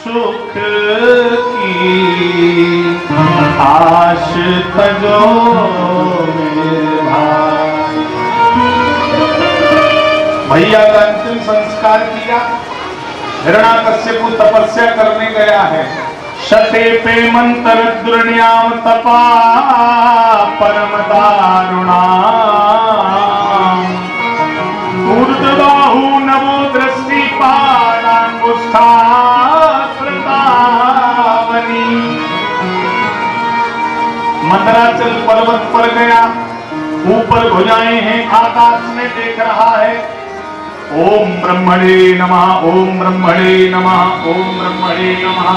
सुख की आश तजो मेरे भाई। भैया का अंतिम संस्कार किया। हिरण्याकश्यप तपस्या करने गया है। शते पे मंत्र दुर्ण्याम तपा परम दारुणा ऊर्ध्वबाहु नवो दृष्टि पादांगुष्ठावनी। मंदराचल पर्वत पर गया। ऊपर भुजाएं हैं, आकाश में देख रहा है। ओम ब्रह्मणे नमः, ओम ब्रह्मणे नमः, ओम ब्रह्मणे नमः।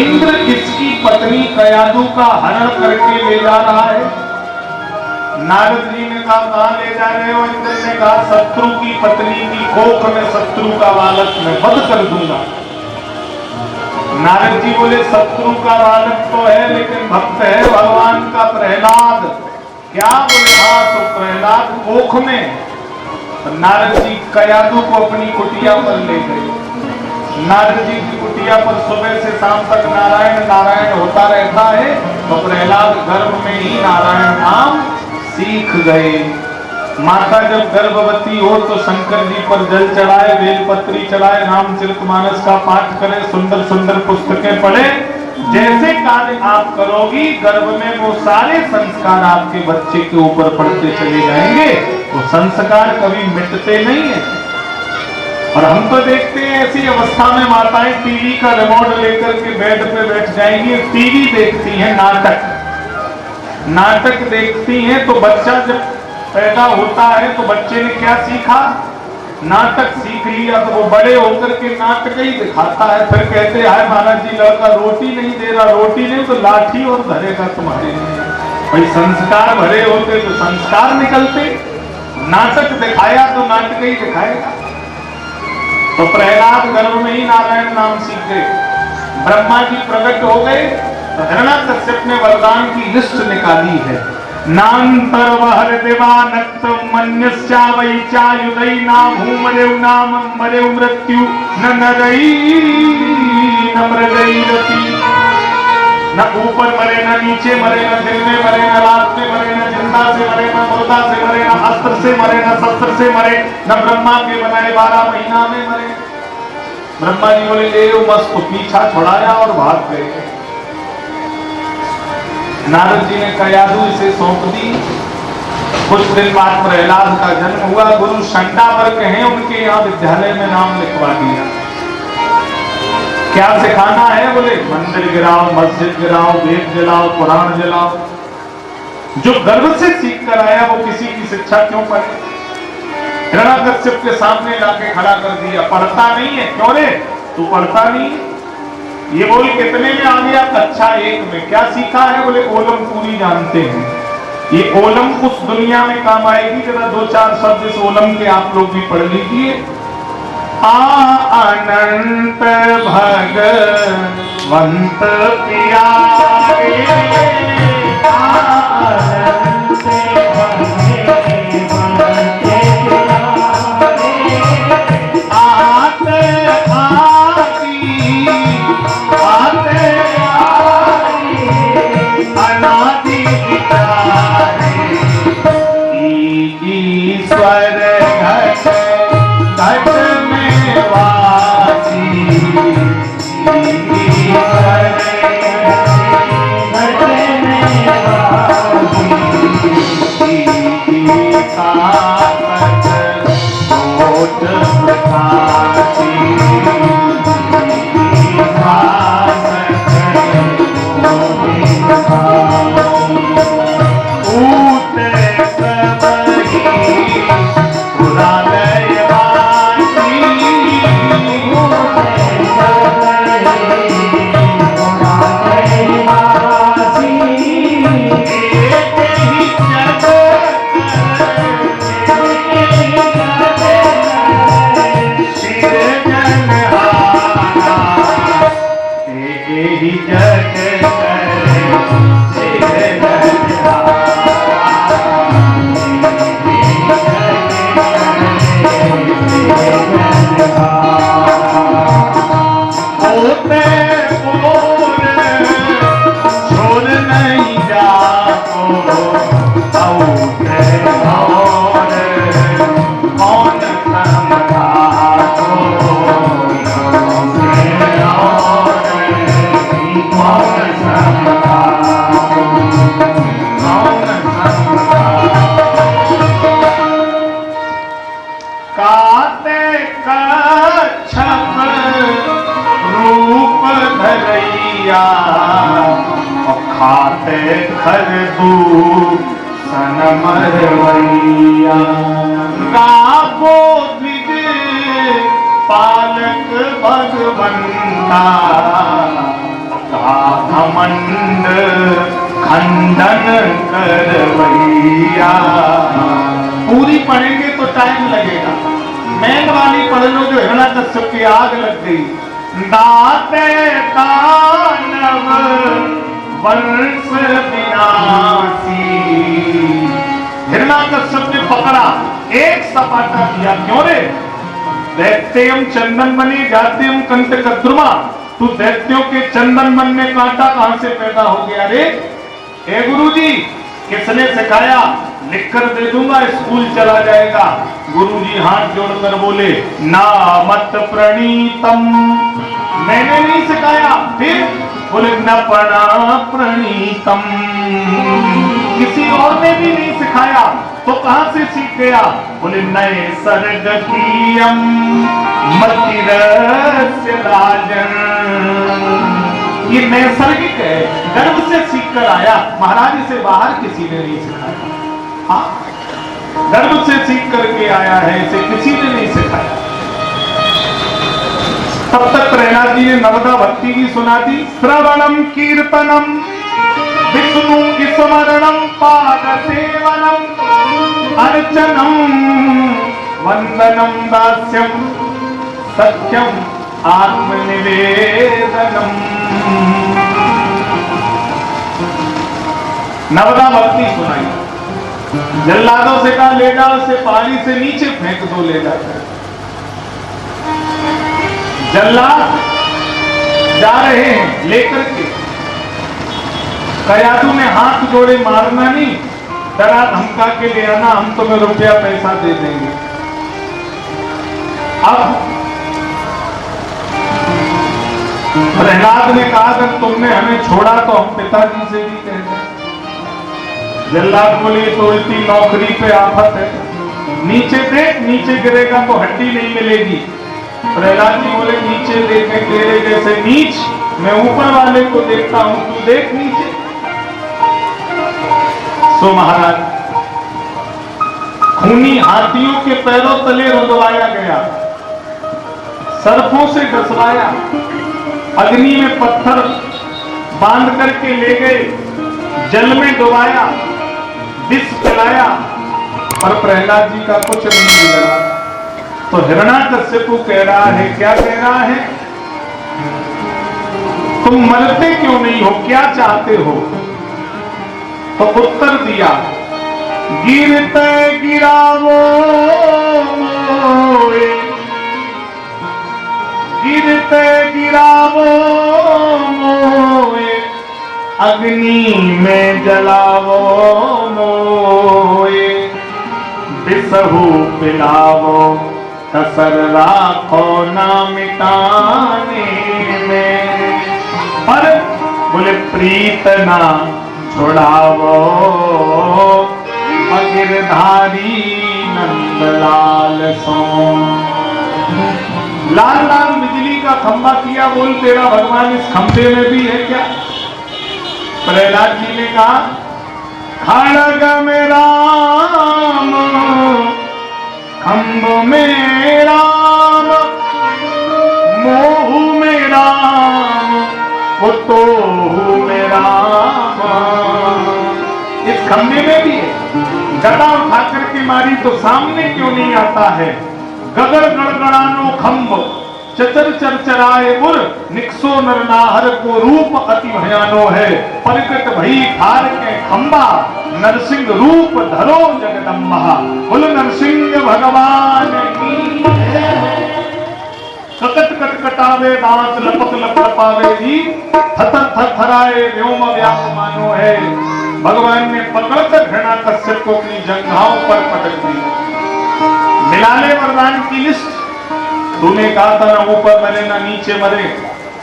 इंद्र इसकी पत्नी कयादु का हरण करके ले जा रहा है। नारद जी ने कहा कहां ले जा रहे हो? इंद्र ने कहा शत्रु की पत्नी की कोख में शत्रु का बालक मैं वध कर दूंगा। नारद जी बोले शत्रु का बालक तो है लेकिन भक्त है भगवान का प्रहलाद। क्या? बोले हाँ। तो प्रहलाद कोख में। नारद जी कयादु को अपनी कुटिया पर ले गए। नारद जी की कुटिया पर सुबह से शाम तक नारायण नारायण होता रहता है। तो प्रहलाद गर्भ में ही नारायण नाम सीख गए। माता जब गर्भवती हो तो शंकर जी पर जल चढ़ाए, बेलपत्री चढ़ाए, रामचरितमानस का पाठ करें, सुंदर सुंदर पुस्तकें पढ़े। जैसे कार्य आप करोगी गर्भ में वो सारे संस्कार आपके बच्चे के ऊपर पड़ते चले जाएंगे। वो संस्कार कभी मिटते नहीं है। और हम तो देखते हैं ऐसी अवस्था में माताएं टीवी का रिमोट लेकर के बेड पे बैठ जाएंगी, टीवी देखती हैं, नाटक देखती हैं। तो बच्चा जब पैदा होता है तो बच्चे ने क्या सीखा? नाटक सीख लिया। तो वो बड़े होकर के नाटक ही दिखाता है। फिर कहते हैं महाराज जी लड़का रोटी नहीं दे रहा, रोटी नहीं तो लाठी और धरेगा तुम्हारे लिए। भाई संस्कार भरे होते तो संस्कार निकलते। नाटक दिखाया तो नाटक ही दिखाएगा। तो प्रहलाद गर्भ में ही नारायण नाम सीख गए। ब्रह्मा जी प्रकट हो गए तो हिरण्याकश्यप ने वरदान की लिस्ट निकाली है। नान्तर्वहर देवानक्त मन्यस्या वै चायुधै नाम मरेउ नाम मरेउ मृत्यु न नरई न मृगैरपि। न ऊपर मरे, न नीचे मरे, न दिन में मरे, न रात में मरे, न जिंदा से मरे, न मुर्दा से मरे, न अस्त्र से मरे, न शस्त्र से मरे, न ब्रह्मा के बनाए 12 महीना में मरे। ब्रह्मा जी बोले ले बस को पीछा छुड़ाया और भाग गए। नारद जी ने कयादु इसे सौंप दी। कुछ दिन बाद प्रहलाद का जन्म हुआ। गुरु शंडावर्क हैं, उनके यहाँ विद्यालय में नाम लिखवा दिया। क्या सिखाना है? बोले मंदिर गिराओ, मस्जिद गिराओ, वेद जलाओ, पुराण जलाओ। जो गर्भ से सीख कर आया वो किसी की शिक्षा क्यों पढ़े? हिरण्याकश्यप के सामने लाके खड़ा कर दिया। पढ़ता नहीं है? क्यों रे तू पढ़ता नहीं है? ये बोल कितने में आ गया? कक्षा 1 में। क्या सीखा है? बोले ओलम पूरी जानते हैं। ये ओलम उस दुनिया में काम आएगी। जरा 2-4 शब्द इस ओलम के आप लोग भी पढ़ लीजिए। अनंत भगवंत प्यारे, अनंत ईश्वर घट घट में वासी, ईश्वर घट में वासी, सात कोट प्रकाशी, ते बोले छोड़ नहीं जाको औते और कौन समझा को कौन समझा काते कच्छप रूप धरैया और खाते खरदू सनमरवैया गावो द्विज पालक भगवंता घमंड खंडन करवैया। पूरी पढ़ेंगे तो टाइम लगेगा, मैन वाली पढ़ लो जो हिरण्याकश्यप की आग लग गई। दाते दानव वंश विनाशी, हिरण्याकश्यप ने पकड़ा, एक सपाटा दिया। क्यों रे? दैत्यम चंदन बनी जात्यम कंठ कद्रुमा, तू दैत्यों के चंदन मन में कांटा कहां से पैदा हो गया रे? हे गुरुजी, किसने सिखाया? लिखकर दे दूंगा, स्कूल चला जाएगा। गुरुजी हाथ जोड़कर बोले ना मत प्रणीतम, मैंने नहीं सिखाया। फिर बोले न पढ़ा प्रणीतम, किसी और ने भी नहीं सिखाया, तो कहां से सीख गया? बोले नए सर्ग कीयम मतिरस्य राजन, ये नैसर्गिक है, गर्भ से सीख कर आया, महाराज से बाहर किसी ने नहीं सिखाया। हाँ, गर्भ से सीख करके आया है, इसे किसी ने नहीं सिखाया। तब तक प्रहलाद जी ने नवदा भक्ति भी सुना दी। श्रवणम कीर्तनम विष्णु स्मरणम पाद सेवनम अर्चनम वंदनम दास्यम सत्यम आत्मनिवेदनम। नवदा भक्ति सुनाई। जल्लादों से कहा ले जाओ, से पहाड़ी से नीचे फेंक दो, ले जाकर। जल्लाद जा रहे हैं लेकर के। कयादू ने हाथ जोड़े, मारना नहीं, डरा धमका के ले आना, हम तुम्हें रुपया पैसा दे देंगे। अब प्रहलाद ने कहा अगर तुमने हमें छोड़ा तो हम पिताजी से भी कह दें। जल्लाद बोले तो उल्टी नौकरी पे आफत है, नीचे देख, नीचे गिरेगा तो हड्डी नहीं मिलेगी। प्रहलाद जी बोले नीचे देखे तेरे जैसे नीच, मैं ऊपर वाले को देखता हूं, तू देख नीचे। सो महाराज, खूनी हाथियों के पैरों तले रुदवाया गया, सर्पों से घसवाया, अग्नि में पत्थर बांध करके ले गए, जल में डुबाया, विष पिलाया, पर प्रहलाद जी का कुछ नहीं बिगड़ा। तो हिरण्याकश्यप कह रहा है, क्या कह रहा है? तुम मरते क्यों नहीं हो, क्या चाहते हो? तो उत्तर दिया गिरते गिरावो मोए, गिरते गिरावो मोए, अग्नि में जलावो मोए, बिसहु पिलावो कसर राखो ना मिटाने में। पर बोले प्रीत ना छुड़ावो गिरधारी नंदलाल सो। लाल लाल बिजली का खंभा किया, बोल तेरा भगवान इस खंभे में भी है क्या? प्रहलाद जी ने कहा खड़ग में राम, खंभ में राम, मोह में राम, तोहू में राम। इस खंभे में भी है, गदा उठा करके मारी तो सामने क्यों नहीं आता है? गगर गड़गड़ानो खंभ, चचर चरचराए उर, निक्सो नरनाहर को रूप अति भयानो है। प्रकट भई खार के खंबा, नरसिंह रूप धरो जगदम्बा। बोल नरसिंह भगवान की। सकट कट कटावे दांत लपक लपक पावे जी थथर थरथराए व्योम व्याप मानो है। भगवान ने पकड़कर घृणा कश्यप को अपनी जंघाओं पर पटक दी। मिला ले वरदान की लिस्ट। तूने कहा था ना ऊपर मरे ना नीचे मरे,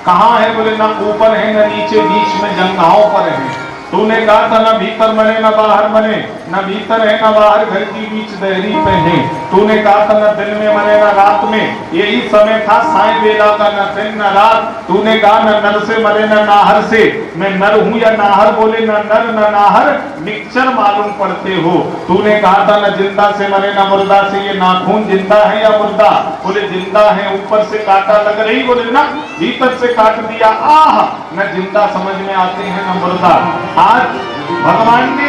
कहां है? बोले ना ऊपर है ना नीचे, बीच में जंघाओं पर है। तूने कहा था ना भीतर मरे ना बाहर मरे, ना भीतर है ना बाहर, घर की बीच दहरी पे है। तूने कहा था ना दिन में मरे ना रात में, यही समय था साय बेला का, ना दिन ना रात। तूने कहा ना नर से मरे ना नाहर से, मैं नर हूं या नाहर? बोले ना नर ना नाहर, मिक्सचर मालूम पड़ते हो। तूने कहा था ना जिंदा से मरे ना मुर्दा से, ये नाखून जिंदा है या मुर्दा? बोले जिंदा है, ऊपर से कांटा लग रही, बोले ना भीतर से काट दिया। आह, न जिंदा समझ में आते हैं न मुर्दा। आज भगवान ने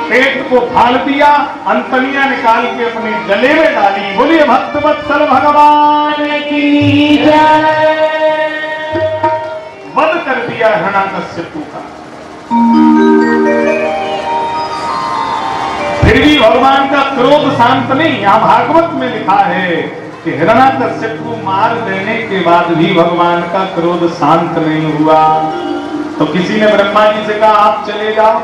पेट को फाड़ दिया, अंतनिया निकाल के अपने गले में डाली। बोलिए भक्त वत्सल भगवान की जय। वध कर दिया हिरण्यकश्यप का। फिर भी भगवान का क्रोध शांत नहीं। यहां भागवत में लिखा है कि हिरण्यकश्यप को मार देने के बाद भी भगवान का क्रोध शांत नहीं हुआ। तो किसी ने ब्रह्मा जी से कहा आप चले जाओ।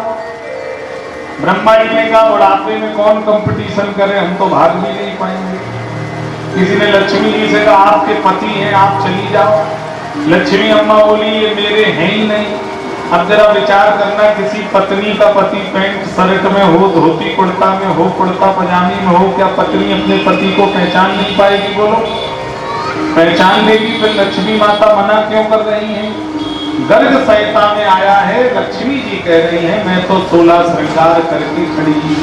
ब्रह्मा जी ने कहा बुढ़ापे में कौन कंपटीशन करे, हम तो भाग भी नहीं पाएंगे। किसी ने लक्ष्मी जी से कहा आपके पति हैं आप चली जाओ। लक्ष्मी अम्मा बोली ये मेरे हैं ही नहीं। अब जरा विचार करना, किसी पत्नी का पति पैंट शर्ट में हो, धोती कुर्ता में हो, कुर्ता पजामी में हो, क्या पत्नी अपने पति को पहचान नहीं पाएगी? बोलो पहचान लेगी। फिर लक्ष्मी माता मना क्यों कर रही हैं? गर्ग संहिता में आया है, लक्ष्मी जी कह रही हैं मैं तो 16 श्रृंगार करके खड़ी।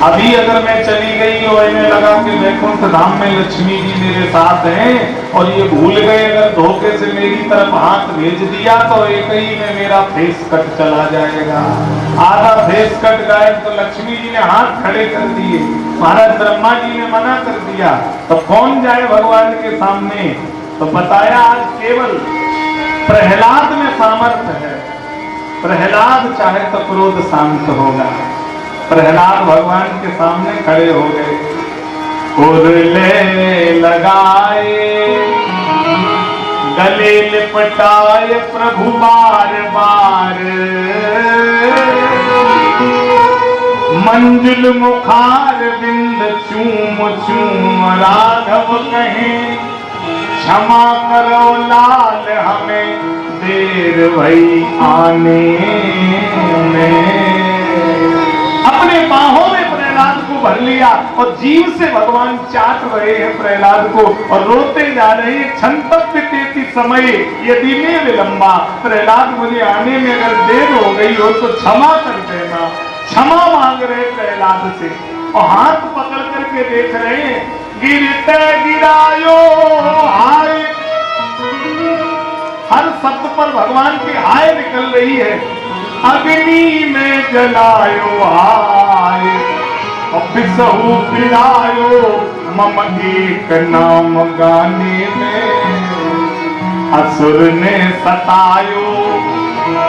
अभी अगर मैं चली गई तो इन्हें लगा कि वैकुंठ धाम में लक्ष्मी जी मेरे साथ हैं और ये भूल गए, अगर धोखे से मेरी तरफ हाथ भेज दिया तो एक ही में मेरा फेस कट चला जाएगा। आधा फेस कट गायब। तो लक्ष्मी जी ने हाथ खड़े कर दिए, महाराज ब्रह्मा जी ने मना कर दिया। तो कौन जाए भगवान के सामने? तो बताया आज केवल प्रहलाद में सामर्थ्य है। प्रहलाद चाहे तो क्रोध शांत होगा। प्रहलाद भगवान के सामने खड़े हो गए। उरले लगाए गले लिपटाए प्रभु बार बार, मंजुल मुखार बिंद चूम चूम राघव कहें क्षमा करो लाल हमें देर भई आने में। अपने बाहों में प्रहलाद को भर लिया और जीव से भगवान चाट रहे हैं प्रहलाद को और रोते जा रहे हैं। क्षंतव्यतेति समय यदि में विलंबा। प्रहलाद मुझे आने में अगर देर हो गई हो तो क्षमा कर देना। क्षमा मांग रहे प्रहलाद से और हाथ पकड़ करके देख रहे हैं। गिरते गिरायो हाय, हर शब्द पर भगवान की हाय निकल रही है। अग्नि में जलायो हाय और बिसहु पिलायो मम एक नाम गाने में, असुर ने सतायो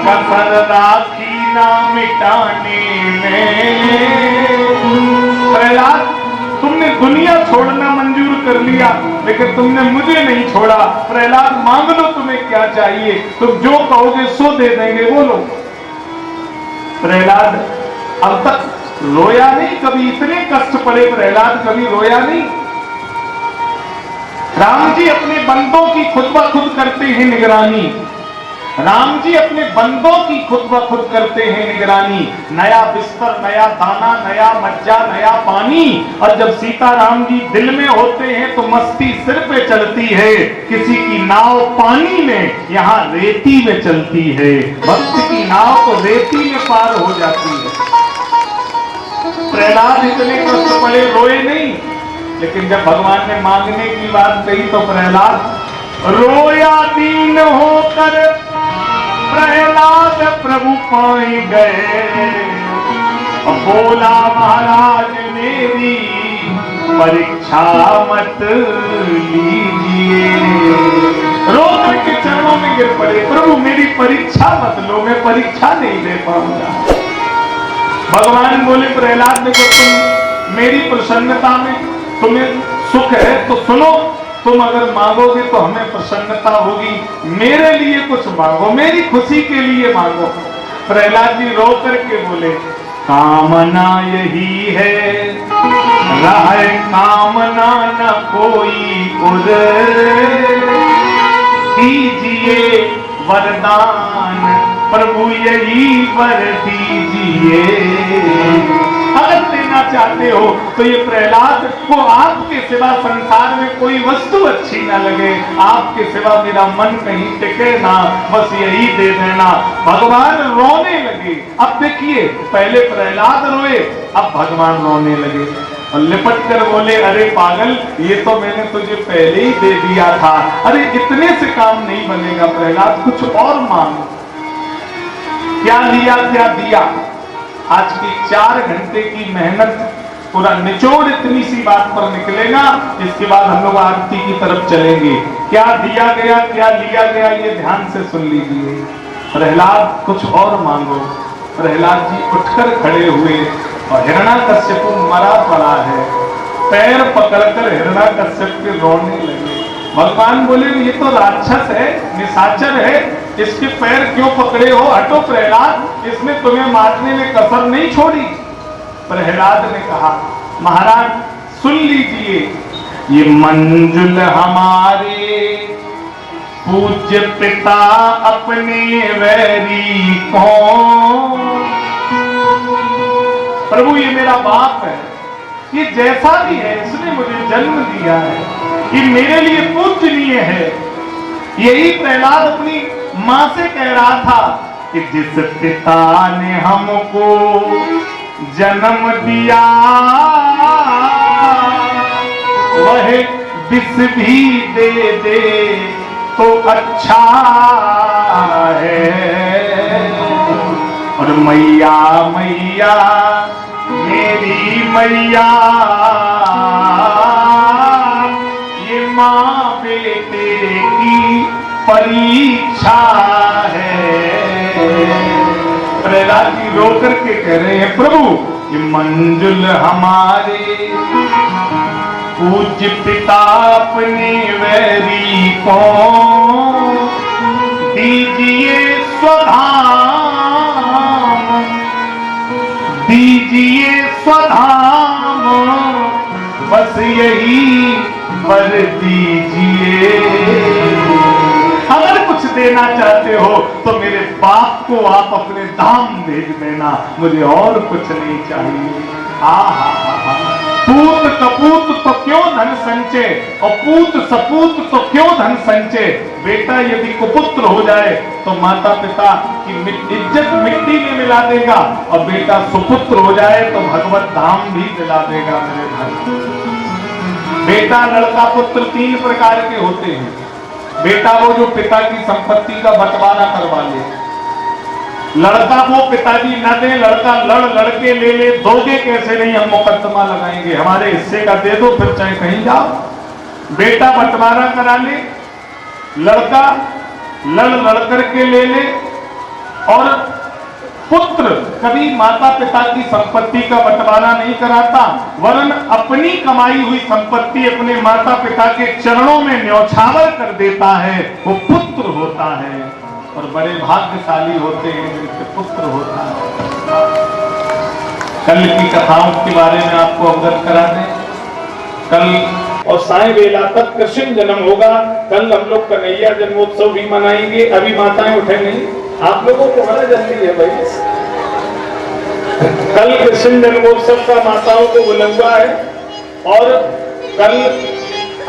कसर राखी ना मिटाने में। प्रहलाद तुमने दुनिया छोड़ना मंजूर कर लिया लेकिन तुमने मुझे नहीं छोड़ा। प्रहलाद मांग लो तुम्हें क्या चाहिए, तुम जो कहोगे सो दे देंगे। बोलो। प्रहलाद अब तक रोया नहीं, कभी इतने कष्ट पड़े प्रहलाद कभी रोया नहीं। राम जी अपने बंदों की खुद ब खुद करते हैं निगरानी। राम जी अपने बंदों की खुद ब खुद करते हैं निगरानी। नया बिस्तर, नया दाना, नया मज्जा, नया पानी। और जब सीता राम जी दिल में होते हैं तो मस्ती सिर पे चलती है। किसी की नाव पानी में, यहाँ रेती में चलती है। भक्त की नाव तो रेती में पार हो जाती है। प्रहलाद इतने कष्ट पड़े रोए नहीं, लेकिन जब भगवान ने मांगने की बात कही तो प्रहलाद रोया। दीन होकर प्रहलाद प्रभु पाई गए, बोला महाराज मेरी परीक्षा मत लीजिए। रो करके चरणों में गिर पड़े, प्रभु मेरी परीक्षा मत लो, मैं परीक्षा नहीं दे पाऊंगा। भगवान बोले प्रहलाद देखो तुम मेरी प्रसन्नता में तुम्हें सुख है तो सुनो। तुम अगर मांगोगे तो हमें प्रसन्नता होगी, मेरे लिए कुछ मांगो, मेरी खुशी के लिए मांगो। प्रहलाद जी रो करके बोले, कामना यही है, राय कामना न कोई उर, दीजिए वरदान प्रभु यही वर दीजिए। अगर देना चाहते हो तो ये प्रहलाद को आपके सिवा संसार में कोई वस्तु अच्छी ना लगे, आपके सिवा मेरा मन कहीं टिके ना, बस यही दे देना। भगवान रोने लगे। अब देखिए, पहले प्रहलाद रोए, अब भगवान रोने लगे और लिपट कर बोले, अरे पागल, ये तो मैंने तुझे पहले ही दे दिया था। अरे इतने से काम नहीं बनेगा प्रहलाद, कुछ और मांग। क्या लिया क्या दिया? आज की 4 घंटे की मेहनत, पूरा निचोड़ इतनी सी बात पर निकलेगा। इसके बाद हम लोग आरती की तरफ चलेंगे। क्या दिया गया क्या लिया गया, ये ध्यान से सुन लीजिए। प्रहलाद कुछ और मांगो। प्रहलाद जी उठकर खड़े हुए और हिरण्याकश्यप मरा पड़ा है, पैर पकड़कर हिरण्याकश्यप के रोने लगे। भगवान बोले, ये तो राक्षस है, निशाचर है, इसके पैर क्यों पकड़े हो? हटो प्रहलाद, इसने तुम्हें मारने में कसर नहीं छोड़ी। प्रहलाद ने कहा, महाराज सुन लीजिए, ये मंजुल हमारे पूज्य पिता अपने वैरी कौन। प्रभु ये मेरा बाप है, ये जैसा भी है, इसने मुझे जन्म दिया है, ये मेरे लिए पूजनीय है। यही प्रहलाद अपनी मां से कह रहा था कि जिस पिता ने हमको जन्म दिया वह विष भी दे दे तो अच्छा है। और मैया मैया मेरी मैया, ये माँ बेटे की परीक्षा है। प्रहलाद जी रो करके कह रहे हैं, प्रभु ये मंजुल हमारे पूज्य पिता अपने वैरी को दीजिए स्वधाम, दीजिए स्वधाम, बस यही वर दीजिए। अगर कुछ देना चाहते हो तो मेरे बाप को आप अपने धाम भेज देना, मुझे और कुछ नहीं चाहिए। पूत कपूत तो क्यों धन संचय, और पूत सपूत तो क्यों धन संचय। बेटा यदि कुपुत्र हो जाए तो माता पिता की इज्जत मिट्टी में मिला देगा, और बेटा सुपुत्र हो जाए तो भगवत धाम भी दिला देगा। मेरे भाई, बेटा लड़का पुत्र 3 प्रकार के होते हैं। बेटा वो जो पिता की संपत्ति का बंटवारा करवा ले, लड़का वो पिताजी न दे, लड़का लड़के ले ले, दोगे कैसे नहीं, हम मुकदमा लगाएंगे, हमारे हिस्से का दे दो, फिर चाहे कहीं जाओ। बेटा बंटवारा करा ले, लड़का लड़ करके ले ले, और पुत्र कभी माता पिता की संपत्ति का बंटवारा नहीं कराता, वरन अपनी कमाई हुई संपत्ति अपने माता पिता के चरणों में न्यौछावर कर देता है, वो पुत्र होता है। और बड़े भाग्यशाली होते हैं जिनके पुत्र होता है। कल की कथाओं के बारे में आपको अवगत करा दें। कल और साय बेला तक कृष्ण जन्म होगा। कल हम लोग कन्हैया जन्मोत्सव भी मनाएंगे। अभी माताएं उठे नहीं, आप लोगों को बड़ा जल्दी है भाई। कल कृष्ण जन्मोत्सव का माताओं को बुलंदा है, और कल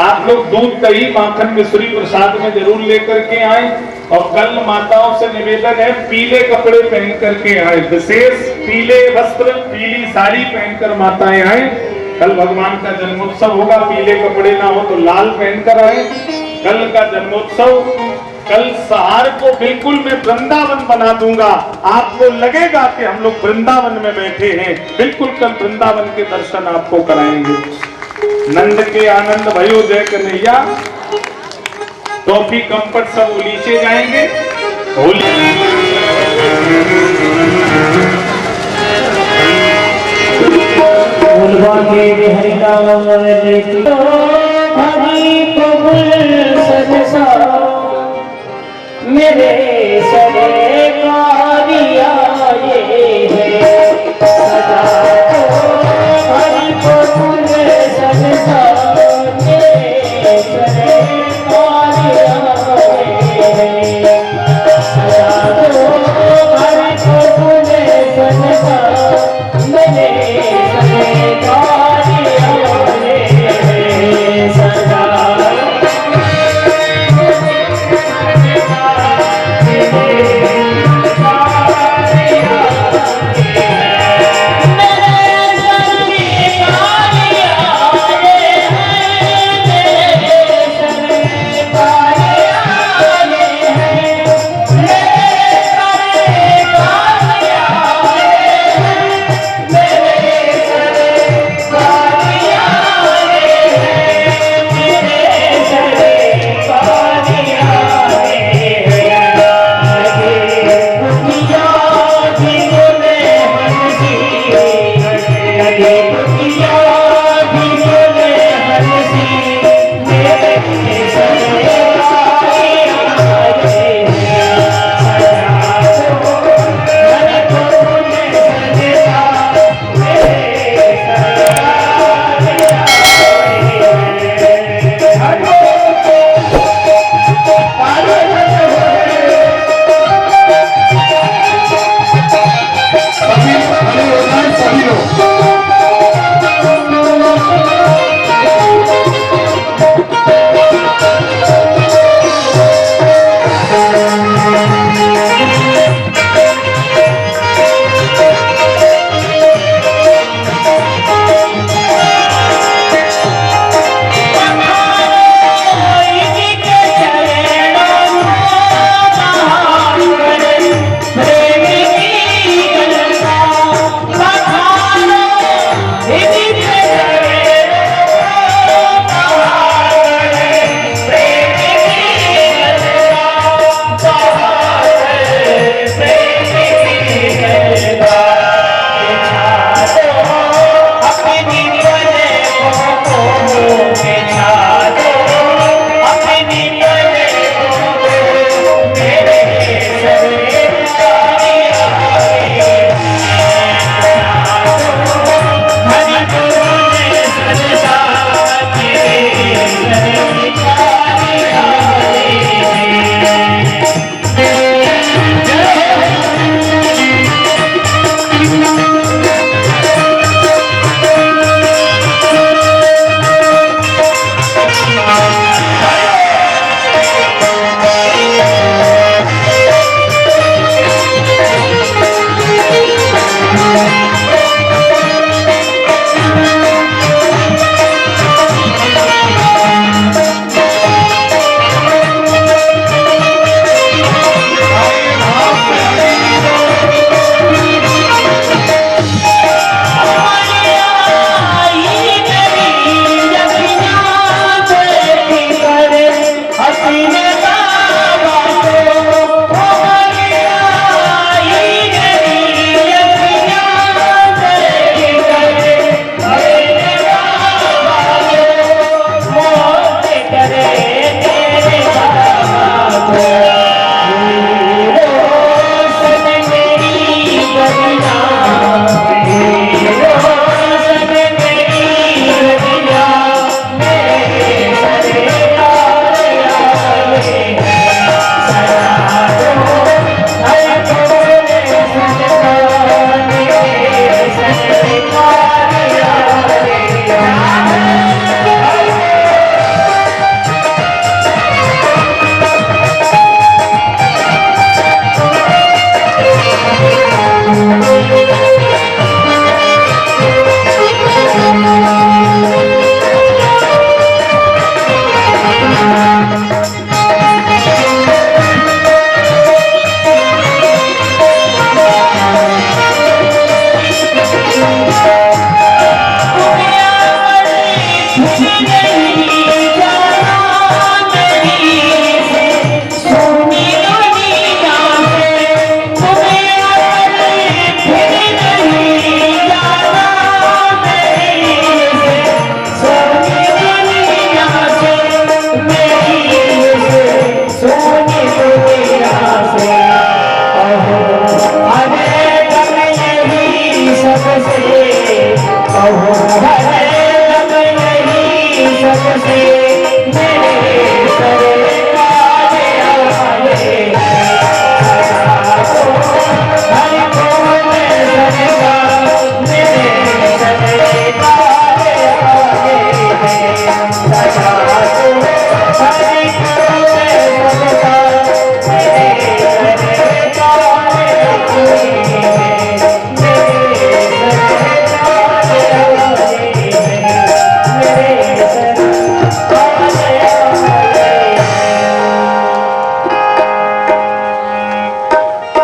आप लोग दूध दही माखन मिश्री प्रसाद में जरूर लेकर के आए। और कल माताओं से निवेदन है, पीले कपड़े पहन करके आए, विशेष पीले वस्त्र पीली साड़ी पहनकर माताएं आए। कल भगवान का जन्मोत्सव होगा, पीले कपड़े ना हो तो लाल पहनकर आए। कल का जन्मोत्सव, कल सहार को बिल्कुल मैं वृंदावन बना दूंगा, आपको लगेगा कि हम लोग वृंदावन में बैठे हैं। बिल्कुल कल वृंदावन के दर्शन आपको कराएंगे। नंद के आनंद भयो जय कन्हैया, टॉफी कंफर्ट सब उलीचे जाएंगे। होली के हरिनाम मेरे सरे कारिया ये है सदा तो हरि को फूल संसार मेरे सरे कारिया ये है सदा तो हरि को फूल संसार मेरे सरे कारिया ये है सदा Hare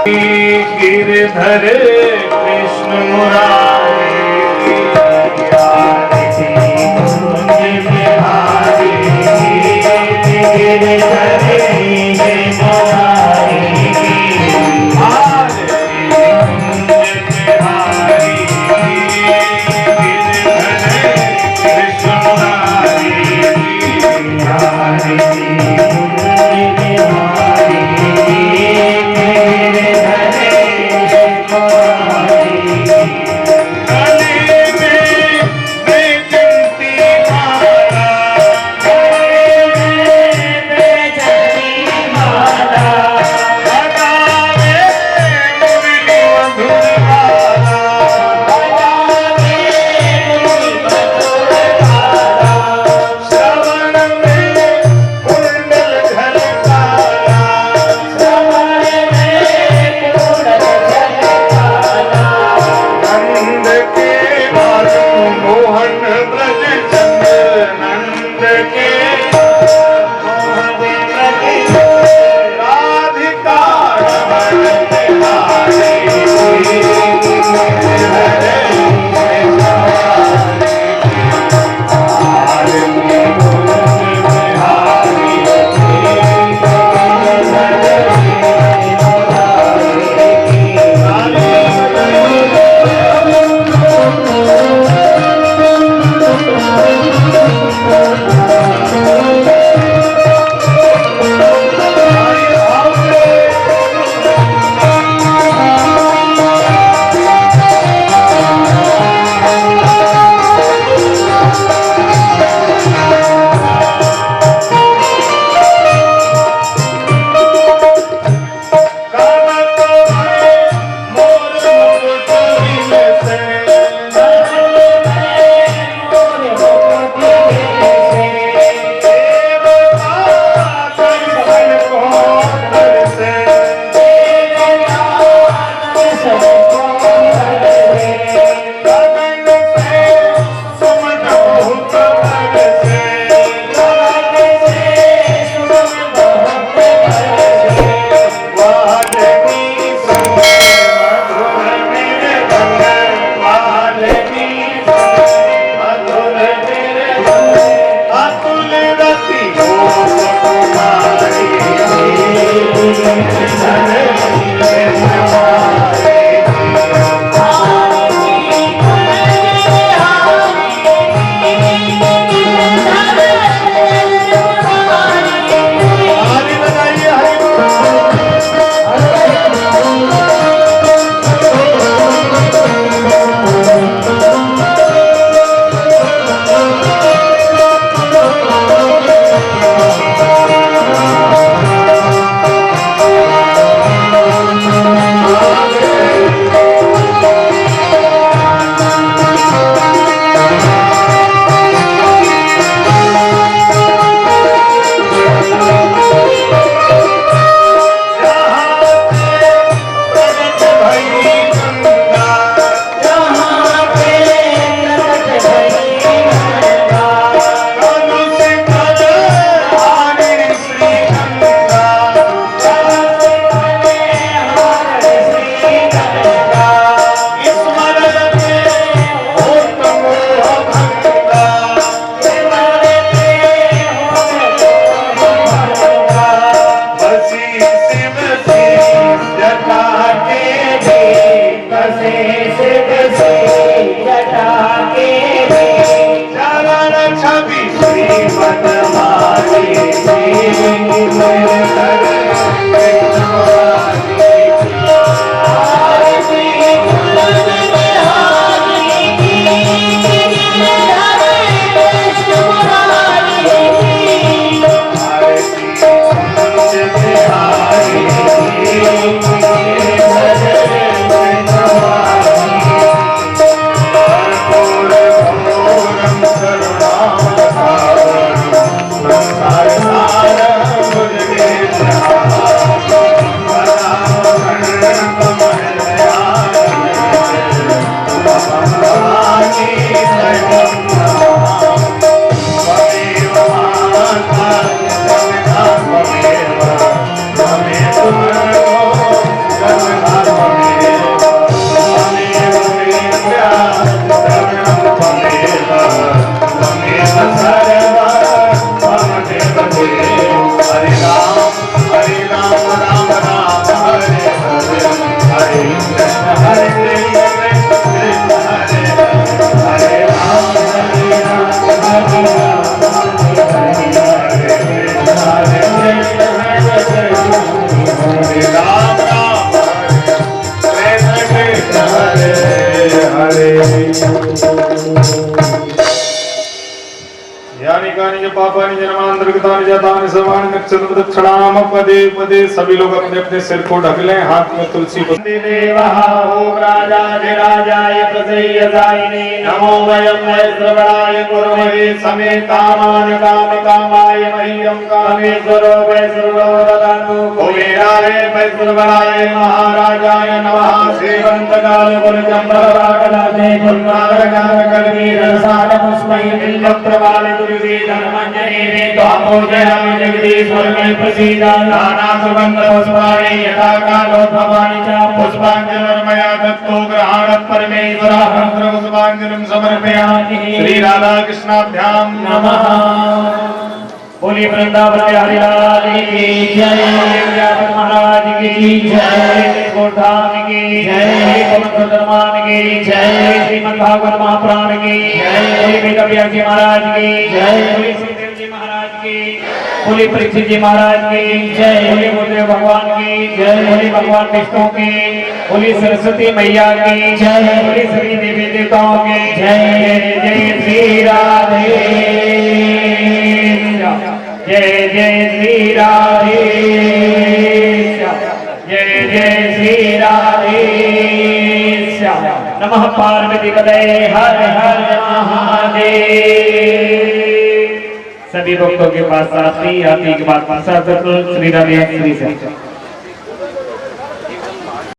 गिरधर कृष्ण मुरारी हरे राम राम कृष्ण कृष्ण हरे हरे। यानी कानि च पापानि जन्मांतरगतानि जातानि सर्वाणि गच्छन्तु तत्क्षणाम पदे पदे। सभी लोग अपने अपने सिर को ढक लें, हाथ में तुलसी देवः ओम राजाधिराजाय प्रसय्यसायिने नमो वयं वैश्रवणाय कुर्महे समे कामान् कामकामाय मह्यं कामेश्वरो वैश्रवणो ददातु। कुबेराय वैश्रवणाय महाराजाय नमः। श्रीवन्तकाल गुरुचम्प्रवाकलाते गुरुनागरकामकर्मी रसादमुस्मै बिल्वप्रवाल दुर्गे धर्मञ्जने त्वामोजयामि जगदीश्वरमे प्रसीद। नाना सुगन्ध पुष्पाणि यथा कालोद्भवानि च पुष्पाञ्जलिर्मया दत्तो गृहाणः परमेश्वरः। पुष्पाञ्जलिं समर्पयामि। श्री राधा कृष्णाभ्यां नमः। बोली वृंदावन बिहारी लाल की जय। व्यापक महाराज की जय। गोधाम की जय। पवन धर्मान की जय। श्रीमद् भागवत महापुराण की जय। बोली वेद व्यास जी महाराज की जय। बोली सुखदेव जी महाराज की। बोली परीक्षित जी महाराज की जय। बोली गुरुदेव भगवान की जय। बोली भगवान विष्णु की। बोली सरस्वती मैया की जय। बोली सभी देवी देवताओं की जय। जय श्री राधे जय जय श्री राधे जय जय श्री राधे। नमः पार्वती पतये हर हर महादेव। सभी भक्तों के पास आरती के बाद श्री राधे श्री